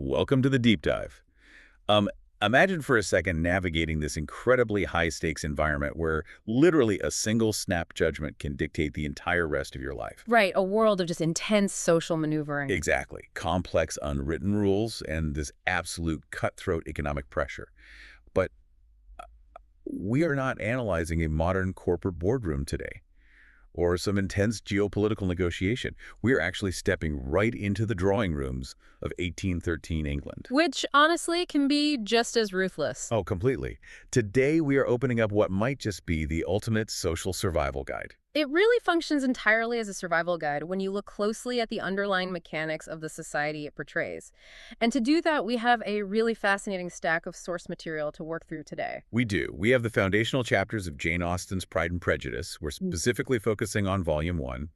Welcome to the deep dive. Um, Imagine for a second navigating this incredibly high-stakes environment where literally a single snap judgment can dictate the entire rest of your life. Right, a world of just intense social maneuvering. Exactly. Complex unwritten rules and this absolute cutthroat economic pressure. But we are not analyzing a modern corporate boardroom today or some intense geopolitical negotiation. We're actually stepping right into the drawing rooms of 1813 England. Which, honestly, can be just as ruthless. Oh, completely. Today, we are opening up what might just be the ultimate social survival guide. It really functions entirely as a survival guide when you look closely at the underlying mechanics of the society it portrays. And to do that, we have a really fascinating stack of source material to work through today. We do. We have the foundational chapters of Jane Austen's Pride and Prejudice. We're specifically focusing on Volume 1,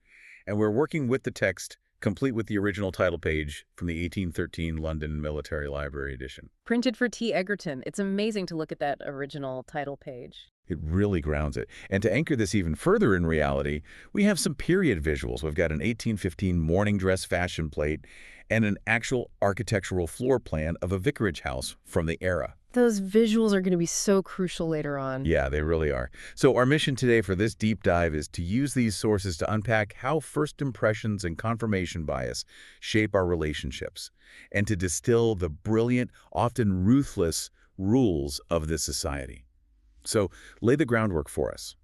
and we're working with the text complete with the original title page from the 1813 London Military Library edition. Printed for T. Egerton. It's amazing to look at that original title page. It really grounds it. And to anchor this even further in reality, we have some period visuals. We've got an 1815 morning dress fashion plate and an actual architectural floor plan of a vicarage house from the era. Those visuals are going to be so crucial later on. Yeah, they really are. So our mission today for this deep dive is to use these sources to unpack how first impressions and confirmation bias shape our relationships, and to distill the brilliant, often ruthless rules of this society. So lay the groundwork for us.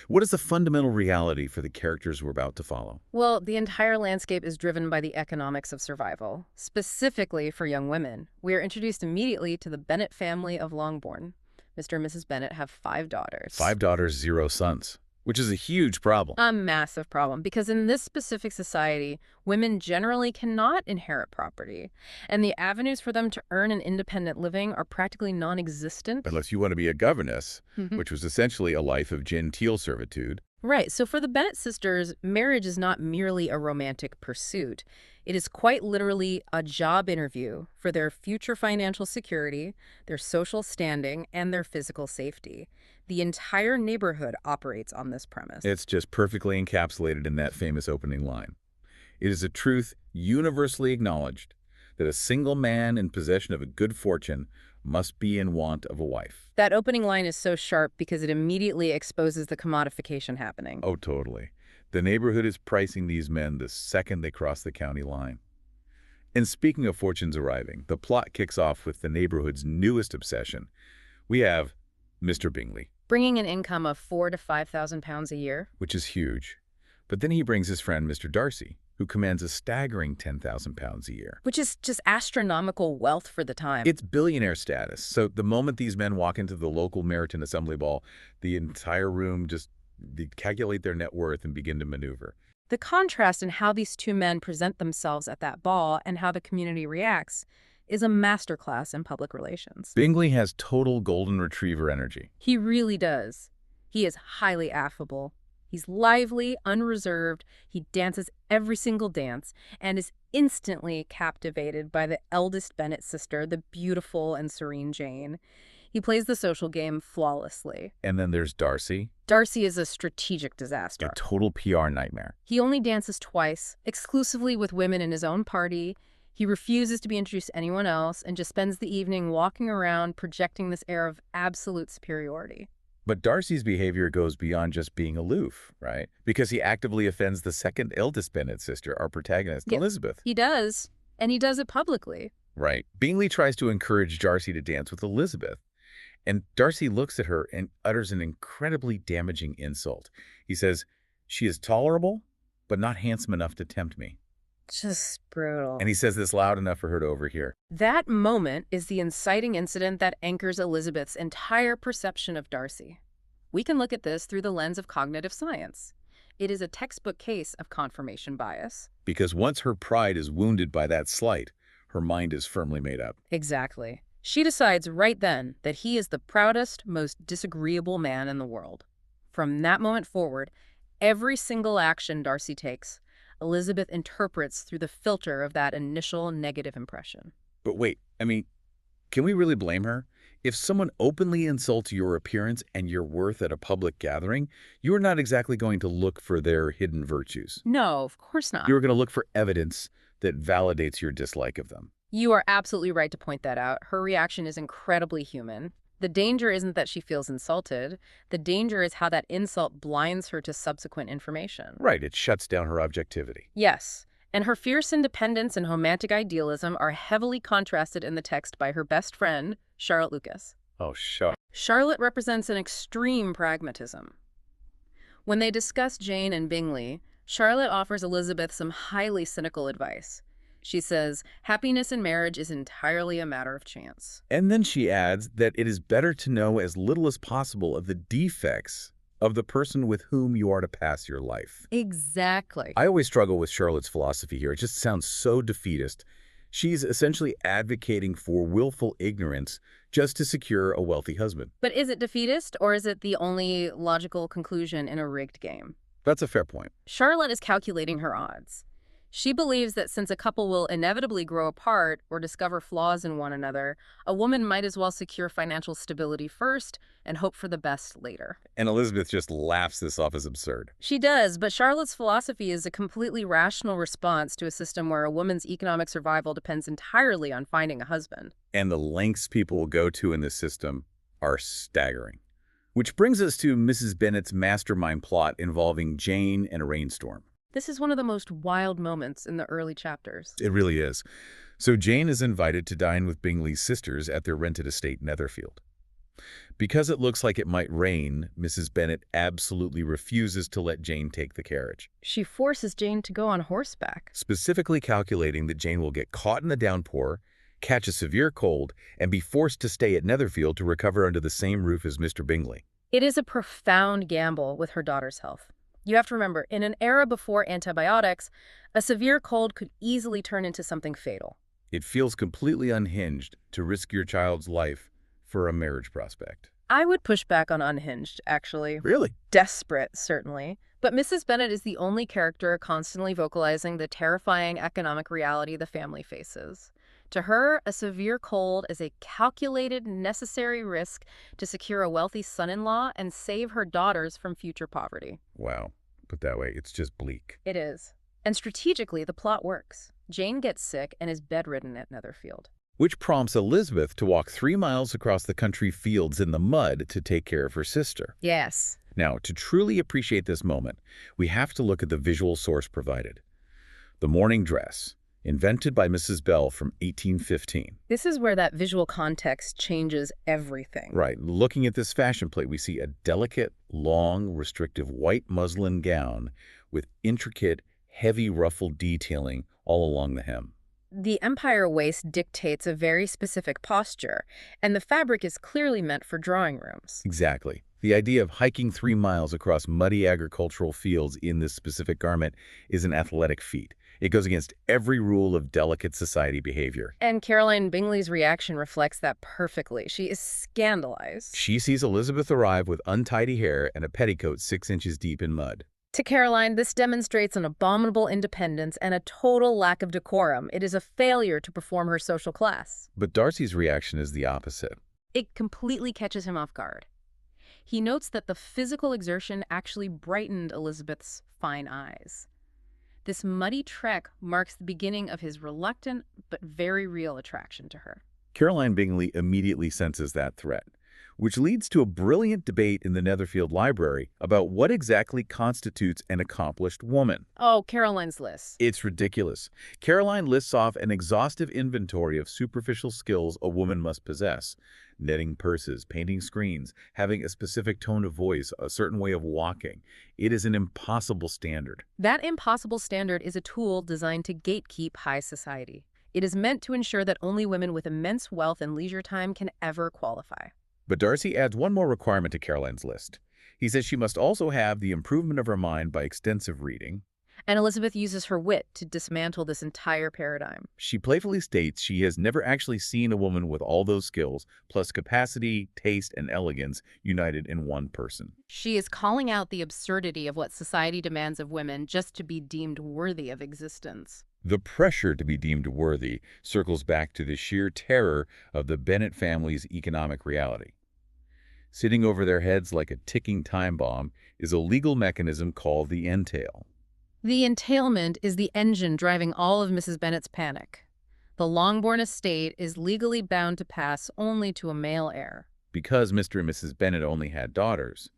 What is the fundamental reality for the characters we're about to follow? Well, the entire landscape is driven by the economics of survival, specifically for young women. We are introduced immediately to the Bennet family of Longbourn. Mr. and Mrs. Bennet have 5 daughters. 5 daughters, 0 sons, which is a huge problem. A massive problem, because in this specific society, women generally cannot inherit property, and the avenues for them to earn an independent living are practically non-existent. Unless you want to be a governess, which was essentially a life of genteel servitude. Right, so for the Bennet sisters, marriage is not merely a romantic pursuit. It is quite literally a job interview for their future financial security, their social standing, and their physical safety. The entire neighborhood operates on this premise. It's just perfectly encapsulated in that famous opening line. It is a truth universally acknowledged that a single man in possession of a good fortune must be in want of a wife. That opening line is so sharp because it immediately exposes the commodification happening. Oh, totally. The neighborhood is pricing these men the second they cross the county line. And speaking of fortunes arriving, the plot kicks off with the neighborhood's newest obsession. We have Mr. Bingley, Bringing an income of £4,000 to £5,000 a year. which is huge. But then he brings his friend Mr. Darcy, who commands a staggering £10,000 a year. Which is just astronomical wealth for the time. It's billionaire status. So the moment these men walk into the local Meryton Assembly Ball, the entire room they calculate their net worth and begin to maneuver. The contrast in how these two men present themselves at that ball and how the community reacts is a masterclass in public relations. Bingley has total golden retriever energy. He really does. He is highly affable. He's lively, unreserved, he dances every single dance, and is instantly captivated by the eldest Bennet sister, the beautiful and serene Jane. He plays the social game flawlessly. And then there's Darcy, Darcy is a strategic disaster. a total PR nightmare. He only dances twice, exclusively with women in his own party. He refuses to be introduced to anyone else and just spends the evening walking around projecting this air of absolute superiority. But Darcy's behavior goes beyond just being aloof, right? Because he actively offends the second eldest Bennet sister, our protagonist, Yep. Elizabeth. He does, and he does it publicly. Right. Bingley tries to encourage Darcy to dance with Elizabeth. And Darcy looks at her and utters an incredibly damaging insult. He says, "She is tolerable, but not handsome enough to tempt me." Just brutal. And he says this loud enough for her to overhear. That moment is the inciting incident that anchors Elizabeth's entire perception of Darcy. We can look at this through the lens of cognitive science. It is a textbook case of confirmation bias. Because once her pride is wounded by that slight, her mind is firmly made up. Exactly. She decides right then that he is the proudest, most disagreeable man in the world. From that moment forward, every single action Darcy takes, Elizabeth interprets through the filter of that initial negative impression. But wait, can we really blame her? If someone openly insults your appearance and your worth at a public gathering, you're not exactly going to look for their hidden virtues. No, of course not. You're going to look for evidence that validates your dislike of them. You are absolutely right to point that out. Her reaction is incredibly human. The danger isn't that she feels insulted. The danger is how that insult blinds her to subsequent information. Right, it shuts down her objectivity. Yes, and her fierce independence and romantic idealism are heavily contrasted in the text by her best friend, Charlotte Lucas. Oh, shucks. Charlotte represents an extreme pragmatism. When they discuss Jane and Bingley, Charlotte offers Elizabeth some highly cynical advice. She says, happiness in marriage is entirely a matter of chance. And then she adds that it is better to know as little as possible of the defects of the person with whom you are to pass your life. Exactly. I always struggle with Charlotte's philosophy here. It just sounds so defeatist. She's essentially advocating for willful ignorance just to secure a wealthy husband. But is it defeatist, or is it the only logical conclusion in a rigged game? That's a fair point. Charlotte is calculating her odds. She believes that since a couple will inevitably grow apart or discover flaws in one another, a woman might as well secure financial stability first and hope for the best later. And Elizabeth just laughs this off as absurd. She does, but Charlotte's philosophy is a completely rational response to a system where a woman's economic survival depends entirely on finding a husband. And the lengths people will go to in this system are staggering. Which brings us to Mrs. Bennet's mastermind plot involving Jane and a rainstorm. This is one of the most wild moments in the early chapters. It really is. So Jane is invited to dine with Bingley's sisters at their rented estate in Netherfield. Because it looks like it might rain, Mrs. Bennet absolutely refuses to let Jane take the carriage, She forces Jane to go on horseback. specifically calculating that Jane will get caught in the downpour, catch a severe cold, and be forced to stay at Netherfield to recover under the same roof as Mr. Bingley. It is a profound gamble with her daughter's health. You have to remember, in an era before antibiotics, a severe cold could easily turn into something fatal. It feels completely unhinged to risk your child's life for a marriage prospect. I would push back on unhinged, actually. Really? Desperate, certainly. But Mrs. Bennet is the only character constantly vocalizing the terrifying economic reality the family faces. To her, a severe cold is a calculated, necessary risk to secure a wealthy son-in-law and save her daughters from future poverty. Wow. Put that way, it's just bleak. It is. And strategically, the plot works. Jane gets sick and is bedridden at Netherfield. Which prompts Elizabeth to walk 3 miles across the country fields in the mud to take care of her sister. Yes. Now, to truly appreciate this moment, we have to look at the visual source provided. The morning dress, invented by Mrs. Bell from 1815. This is where that visual context changes everything. Right. Looking at this fashion plate, we see a delicate, long, restrictive white muslin gown with intricate, heavy ruffled detailing all along the hem. The empire waist dictates a very specific posture, and the fabric is clearly meant for drawing rooms. Exactly. The idea of hiking 3 miles across muddy agricultural fields in this specific garment is an athletic feat. It goes against every rule of delicate society behavior. And Caroline Bingley's reaction reflects that perfectly. She is scandalized. She sees Elizabeth arrive with untidy hair and a petticoat 6 inches deep in mud. To Caroline, this demonstrates an abominable independence and a total lack of decorum. It is a failure to perform her social class. But Darcy's reaction is the opposite. It completely catches him off guard. He notes that the physical exertion actually brightened Elizabeth's fine eyes. This muddy trek marks the beginning of his reluctant but very real attraction to her. Caroline Bingley immediately senses that threat, which leads to a brilliant debate in the Netherfield Library about what exactly constitutes an accomplished woman. Oh, Caroline's list. It's ridiculous. Caroline lists off an exhaustive inventory of superficial skills a woman must possess. Knitting purses, painting screens, having a specific tone of voice, a certain way of walking. It is an impossible standard. That impossible standard is a tool designed to gatekeep high society. It is meant to ensure that only women with immense wealth and leisure time can ever qualify. But Darcy adds one more requirement to Caroline's list. He says she must also have the improvement of her mind by extensive reading. And Elizabeth uses her wit to dismantle this entire paradigm. She playfully states she has never actually seen a woman with all those skills, plus capacity, taste, and elegance, united in one person. She is calling out the absurdity of what society demands of women just to be deemed worthy of existence. The pressure to be deemed worthy circles back to the sheer terror of the Bennet family's economic reality. Sitting over their heads like a ticking time bomb is a legal mechanism called the entail. The entailment is the engine driving all of Mrs. Bennet's panic. The The Longbourn estate is legally bound to pass only to a male heir. Because Mr. and Mrs. Bennet only had daughters,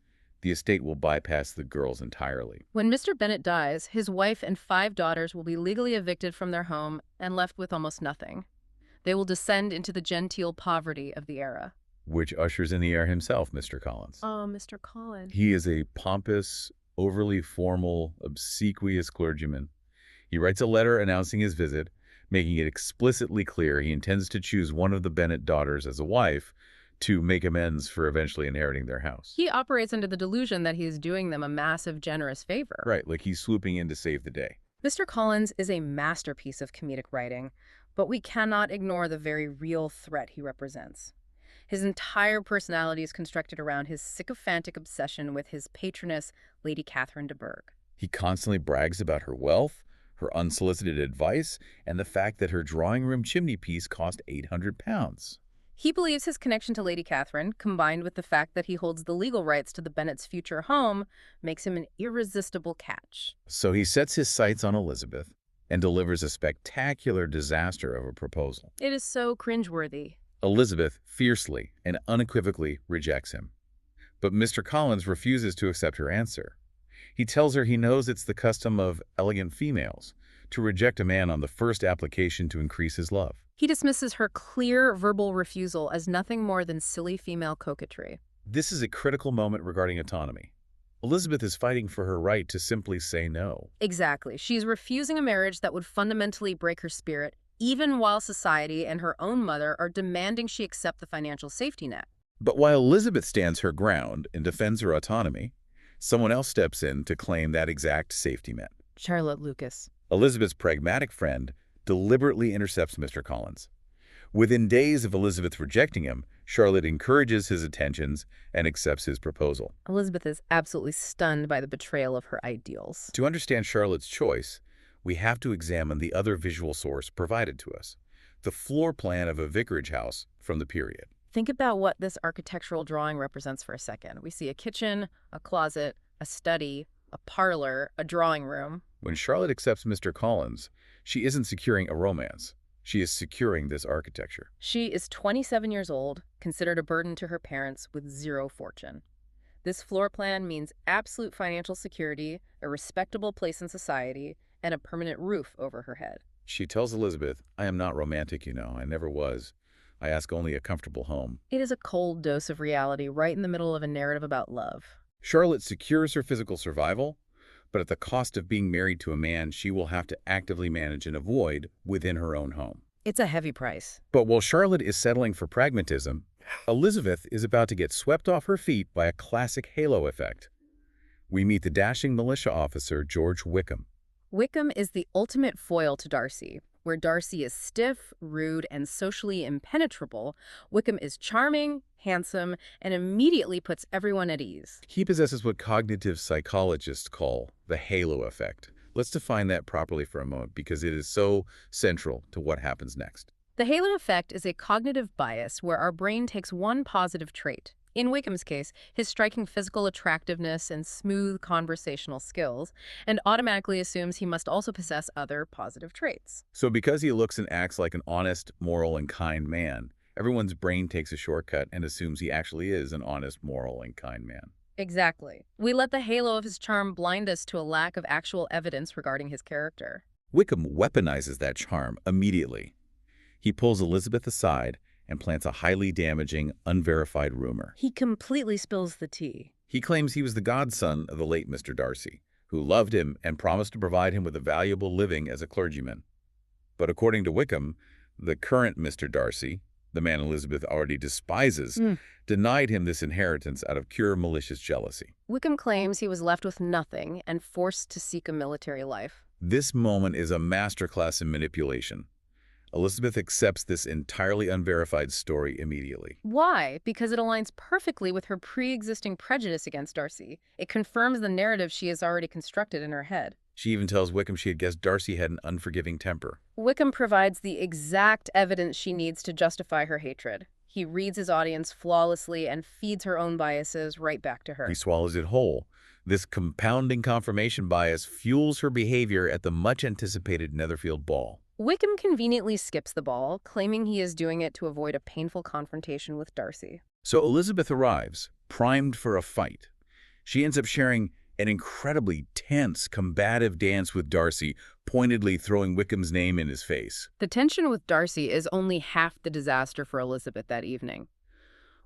the estate will bypass the girls entirely. When Mr. Bennet dies, his wife and 5 daughters will be legally evicted from their home and left with almost nothing. They will descend into the genteel poverty of the era. Which ushers in the heir himself, Mr. Collins. Oh, Mr. Collins. He is a pompous, overly formal, obsequious clergyman. He writes a letter announcing his visit, making it explicitly clear he intends to choose one of the Bennet daughters as a wife to make amends for eventually inheriting their house. He operates under the delusion that he is doing them a massive, generous favor. Right, like he's swooping in to save the day. Mr. Collins is a masterpiece of comedic writing, but we cannot ignore the very real threat he represents. His entire personality is constructed around his sycophantic obsession with his patroness, Lady Catherine de Bourgh. He constantly brags about her wealth, her unsolicited advice, and the fact that her drawing room chimneypiece cost £800. He believes his connection to Lady Catherine, combined with the fact that he holds the legal rights to the Bennets' future home, makes him an irresistible catch. So he sets his sights on Elizabeth and delivers a spectacular disaster of a proposal. It is so cringeworthy. Elizabeth fiercely and unequivocally rejects him. But Mr. Collins refuses to accept her answer. He tells her he knows it's the custom of elegant females to reject a man on the first application to increase his love. He dismisses her clear verbal refusal as nothing more than silly female coquetry. This is a critical moment regarding autonomy. Elizabeth is fighting for her right to simply say no. Exactly. She's refusing a marriage that would fundamentally break her spirit, even while society and her own mother are demanding she accept the financial safety net. But while Elizabeth stands her ground and defends her autonomy, someone else steps in to claim that exact safety net. Charlotte Lucas. Elizabeth's pragmatic friend deliberately intercepts Mr. Collins. Within days of Elizabeth rejecting him, Charlotte encourages his attentions and accepts his proposal. Elizabeth is absolutely stunned by the betrayal of her ideals. To understand Charlotte's choice, we have to examine the other visual source provided to us, the floor plan of a vicarage house from the period. Think about what this architectural drawing represents for a second. We see a kitchen, a closet, a study, a parlor, a drawing room. When Charlotte accepts Mr. Collins, she isn't securing a romance. She is securing this architecture. She is 27 years old, considered a burden to her parents with zero fortune. This floor plan means absolute financial security, a respectable place in society, and a permanent roof over her head. She tells Elizabeth, "I am not romantic, you know. I never was. I ask only a comfortable home." It is a cold dose of reality right in the middle of a narrative about love. Charlotte secures her physical survival, but at the cost of being married to a man she will have to actively manage and avoid within her own home. It's a heavy price. But while Charlotte is settling for pragmatism, Elizabeth is about to get swept off her feet by a classic halo effect. We meet the dashing militia officer, George Wickham. Wickham is the ultimate foil to Darcy. Where Darcy is stiff, rude, and socially impenetrable, Wickham is charming, handsome, and immediately puts everyone at ease. He possesses what cognitive psychologists call the halo effect. Let's define that properly for a moment because it is so central to what happens next. The halo effect is a cognitive bias where our brain takes one positive trait. In Wickham's case, his striking physical attractiveness and smooth conversational skills, and automatically assumes he must also possess other positive traits. So because he looks and acts like an honest, moral, and kind man, everyone's brain takes a shortcut and assumes he actually is an honest, moral, and kind man. Exactly. We let the halo of his charm blind us to a lack of actual evidence regarding his character. Wickham weaponizes that charm immediately. He pulls Elizabeth aside and plants a highly damaging, unverified rumor. He completely spills the tea. He claims he was the godson of the late Mr. Darcy, who loved him and promised to provide him with a valuable living as a clergyman. But according to Wickham, the current Mr. Darcy, the man Elizabeth already despises, denied him this inheritance out of pure malicious jealousy. Wickham claims he was left with nothing and forced to seek a military life. This moment is a masterclass in manipulation. Elizabeth accepts this entirely unverified story immediately. Why? Because it aligns perfectly with her pre-existing prejudice against Darcy. It confirms the narrative she has already constructed in her head. She even tells Wickham she had guessed Darcy had an unforgiving temper. Wickham provides the exact evidence she needs to justify her hatred. He reads his audience flawlessly and feeds her own biases right back to her. He swallows it whole. This compounding confirmation bias fuels her behavior at the much-anticipated Netherfield ball. Wickham conveniently skips the ball, claiming he is doing it to avoid a painful confrontation with Darcy. So Elizabeth arrives, primed for a fight. She ends up sharing an incredibly tense, combative dance with Darcy, pointedly throwing Wickham's name in his face. The tension with Darcy is only half the disaster for Elizabeth that evening.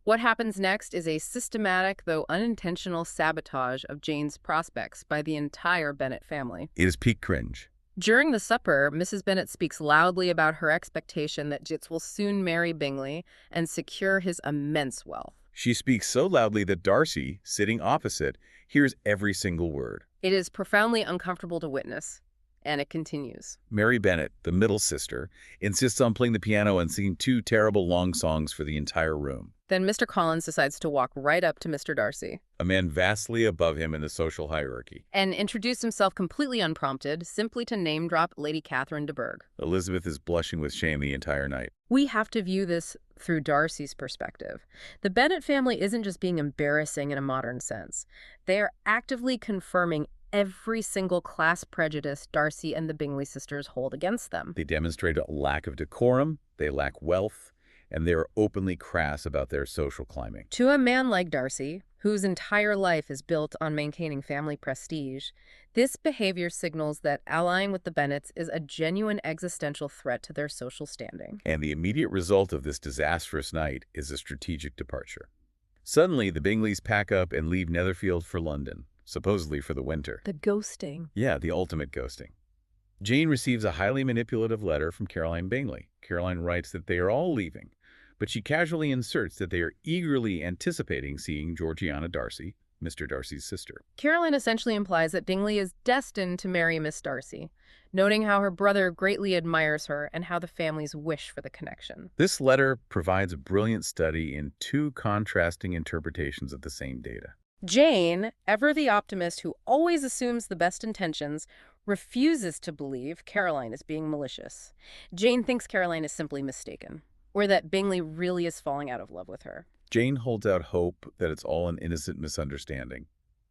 What happens next is a systematic, though unintentional, sabotage of Jane's prospects by the entire Bennet family. It is peak cringe. During the supper, Mrs. Bennet speaks loudly about her expectation that Jits will soon marry Bingley and secure his immense wealth. She speaks so loudly that Darcy, sitting opposite, hears every single word. It is profoundly uncomfortable to witness, and it continues. Mary Bennet, the middle sister, insists on playing the piano and singing two terrible long songs for the entire room. Then Mr. Collins decides to walk right up to Mr. Darcy, A man vastly above him in the social hierarchy. and introduce himself completely unprompted, simply to name-drop Lady Catherine de Bourgh. Elizabeth is blushing with shame the entire night. We have to view this through Darcy's perspective. The Bennet family isn't just being embarrassing in a modern sense. They are actively confirming every single class prejudice Darcy and the Bingley sisters hold against them. They demonstrate a lack of decorum, they lack wealth, and they are openly crass about their social climbing. To a man like Darcy, whose entire life is built on maintaining family prestige, this behavior signals that allying with the Bennets is a genuine existential threat to their social standing. And the immediate result of this disastrous night is a strategic departure. Suddenly, the Bingleys pack up and leave Netherfield for London, supposedly for the winter. The ghosting. Yeah, the ultimate ghosting. Jane receives a highly manipulative letter from Caroline Bingley. Caroline writes that they are all leaving, but she casually inserts that they are eagerly anticipating seeing Georgiana Darcy, Mr. Darcy's sister. Caroline essentially implies that Bingley is destined to marry Miss Darcy, noting how her brother greatly admires her and how the families wish for the connection. This letter provides a brilliant study in two contrasting interpretations of the same data. Jane, ever the optimist who always assumes the best intentions, refuses to believe Caroline is being malicious. Jane thinks Caroline is simply mistaken, or that Bingley really is falling out of love with her. Jane holds out hope that it's all an innocent misunderstanding.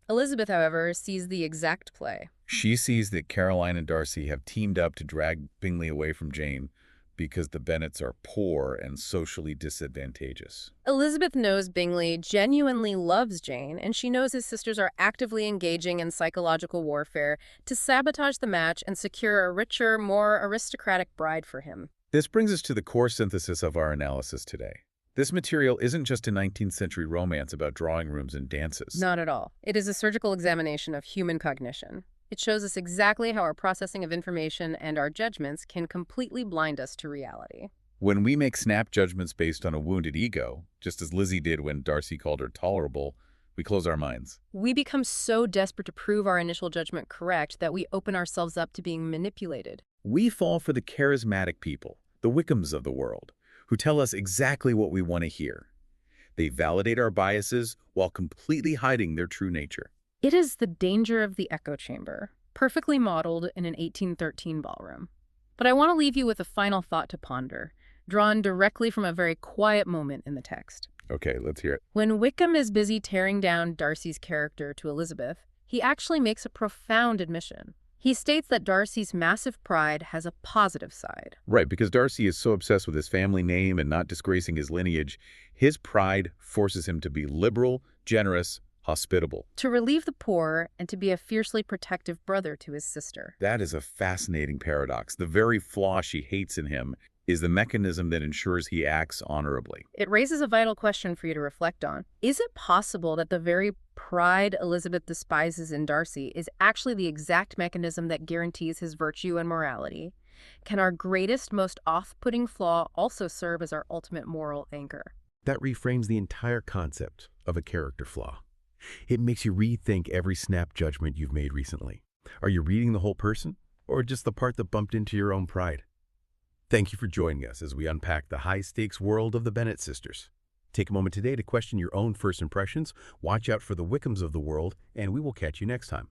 Elizabeth, however, sees the exact play. She sees that Caroline and Darcy have teamed up to drag Bingley away from Jane because the Bennets are poor and socially disadvantageous. Elizabeth knows Bingley genuinely loves Jane, and she knows his sisters are actively engaging in psychological warfare to sabotage the match and secure a richer, more aristocratic bride for him. This brings us to the core synthesis of our analysis today. This material isn't just a 19th century romance about drawing rooms and dances. Not at all. It is a surgical examination of human cognition. It shows us exactly how our processing of information and our judgments can completely blind us to reality. When we make snap judgments based on a wounded ego, just as Lizzie did when Darcy called her tolerable, we close our minds. We become so desperate to prove our initial judgment correct that we open ourselves up to being manipulated. We fall for the charismatic people, the Wickhams of the world, who tell us exactly what we want to hear. They validate our biases while completely hiding their true nature. It is the danger of the echo chamber, perfectly modeled in an 1813 ballroom. But I want to leave you with a final thought to ponder, drawn directly from a very quiet moment in the text. Okay, let's hear it. When Wickham is busy tearing down Darcy's character to Elizabeth, he actually makes a profound admission. He states that Darcy's massive pride has a positive side. Right, because Darcy is so obsessed with his family name and not disgracing his lineage, his pride forces him to be liberal, generous, hospitable. To relieve the poor and to be a fiercely protective brother to his sister. That is a fascinating paradox. The very flaw she hates in him is the mechanism that ensures he acts honorably. It raises a vital question for you to reflect on. Is it possible that the very pride Elizabeth despises in Darcy is actually the exact mechanism that guarantees his virtue and morality? Can our greatest, most off-putting flaw also serve as our ultimate moral anchor? That reframes the entire concept of a character flaw. It makes you rethink every snap judgment you've made recently. Are you reading the whole person, or just the part that bumped into your own pride? Thank you for joining us as we unpack the high-stakes world of the Bennet sisters. Take a moment today to question your own first impressions, watch out for the Wickhams of the world, and we will catch you next time.